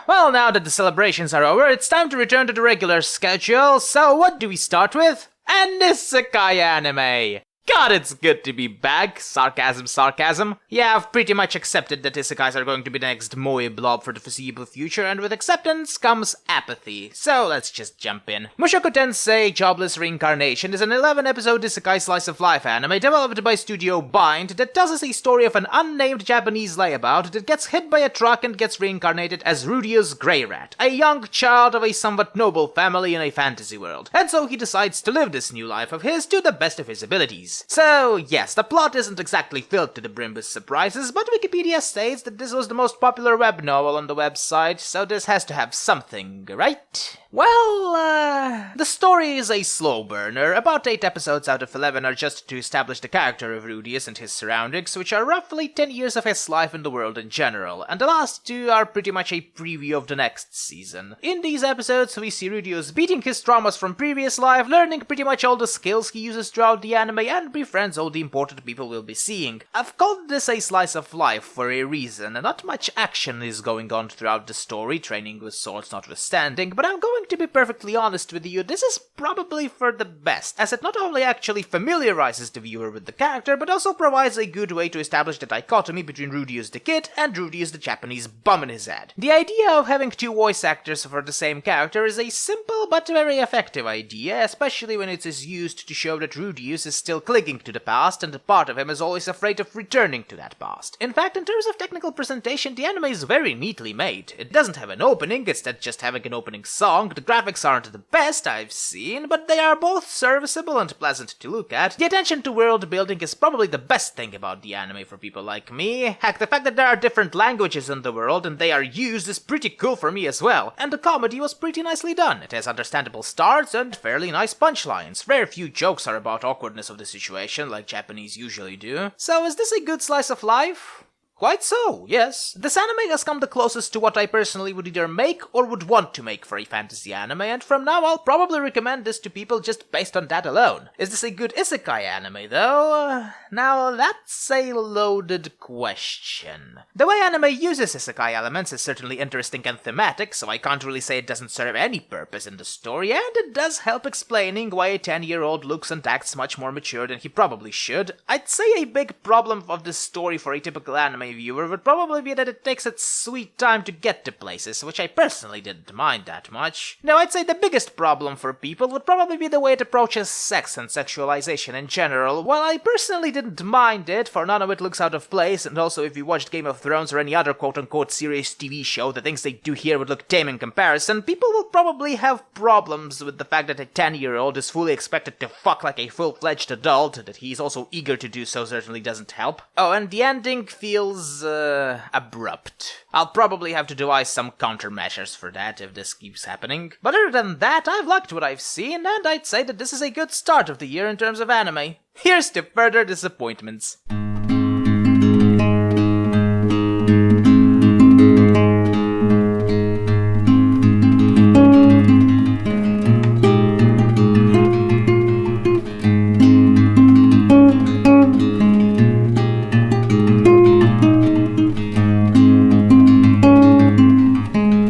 Well, now that the celebrations are over, it's time to return to the regular schedule, so what do we start with? An isekai anime! God, it's good to be back. Sarcasm, sarcasm. Yeah, I've pretty much accepted that isekais are going to be the next moe blob for the foreseeable future, and with acceptance comes apathy. So let's just jump in. Mushoku Tensei Jobless Reincarnation is an 11-episode isekai slice of life anime developed by Studio Bind that tells us a story of an unnamed Japanese layabout that gets hit by a truck and gets reincarnated as Rudius Grey Rat, a young child of a somewhat noble family in a fantasy world. And so he decides to live this new life of his to the best of his abilities. So, yes, the plot isn't exactly filled to the brim with surprises, but Wikipedia states that this was the most popular web novel on the website, so this has to have something, right? Well, the story is a slow burner. About 8 episodes out of 11 are just to establish the character of Rudius and his surroundings, which are roughly 10 years of his life in the world in general, and the last 2 are pretty much a preview of the next season. In these episodes, we see Rudius beating his traumas from previous life, learning pretty much all the skills he uses throughout the anime, and befriends all the important people we'll be seeing. I've called this a slice of life for a reason, and not much action is going on throughout the story, training with swords notwithstanding, but I'm going to be perfectly honest with you, this is probably for the best, as it not only actually familiarizes the viewer with the character, but also provides a good way to establish the dichotomy between Rudius the kid and Rudius the Japanese bum in his head. The idea of having 2 voice actors for the same character is a simple but very effective idea, especially when it is used to show that Rudius is still clinging to the past, and a part of him is always afraid of returning to that past. In fact, in terms of technical presentation, the anime is very neatly made. It doesn't have an opening, instead just having an opening song. The graphics aren't the best I've seen, but they are both serviceable and pleasant to look at. The attention to world building is probably the best thing about the anime for people like me. Heck, the fact that there are different languages in the world and they are used is pretty cool for me as well. And the comedy was pretty nicely done. It has understandable starts and fairly nice punchlines. Very few jokes are about awkwardness of the situation, like Japanese usually do. So is this a good slice of life? Quite so, yes. This anime has come the closest to what I personally would either make or would want to make for a fantasy anime, and from now I'll probably recommend this to people just based on that alone. Is this a good isekai anime, though? Now that's a loaded question. The way anime uses isekai elements is certainly interesting and thematic, so I can't really say it doesn't serve any purpose in the story, and it does help explaining why a 10-year-old looks and acts much more mature than he probably should. I'd say a big problem of this story for a typical anime viewer would probably be that it takes its sweet time to get to places, which I personally didn't mind that much. Now, I'd say the biggest problem for people would probably be the way it approaches sex and sexualization in general. While I personally didn't mind it, for none of it looks out of place, and also if you watched Game of Thrones or any other quote-unquote serious TV show, the things they do here would look tame in comparison, people will probably have problems with the fact that a 10-year-old is fully expected to fuck like a full-fledged adult. That he's also eager to do so certainly doesn't help. Oh, and the ending feels abrupt. I'll probably have to devise some countermeasures for that if this keeps happening. But other than that, I've liked what I've seen, and I'd say that this is a good start of the year in terms of anime. Here's to further disappointments.